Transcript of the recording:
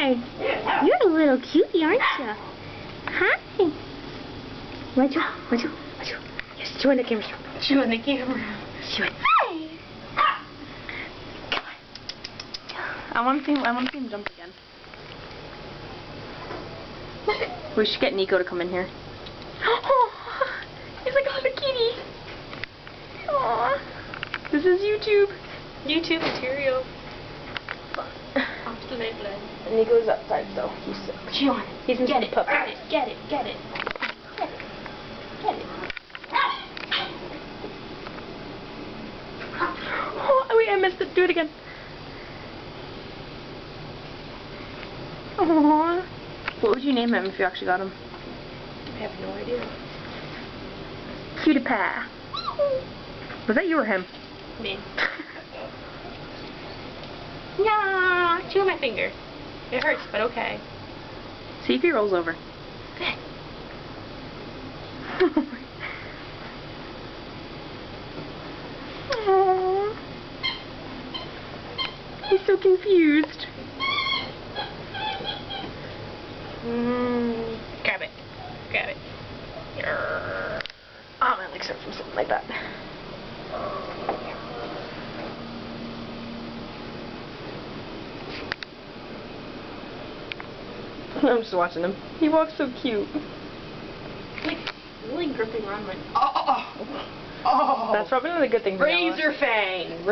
Hi. You're a little cutie, aren't you? Hi. Watch you. Yes, chew on the camera. Chew on the camera. Chew it. Hi. I want to see him jump again. We should get Nico to come in here. Oh, he's like a little kitty. Aww. This is YouTube. YouTube material. Absolutely. And Nico's outside, so he's Chew on it. He's in Get it. pup. Get it. Oh, wait, I missed it. Do it again. Aww. What would you name him if you actually got him? I have no idea. Cutie pie. Was that you or him? Me. Yeah, chew on my finger. It hurts, but okay. See if he rolls over. Aww. He's so confused. Grab it. Oh, my legs hurt from something like that. I'm just watching him. He walks so cute. Like, really gripping around my... That's probably not a good thing. Razor fang.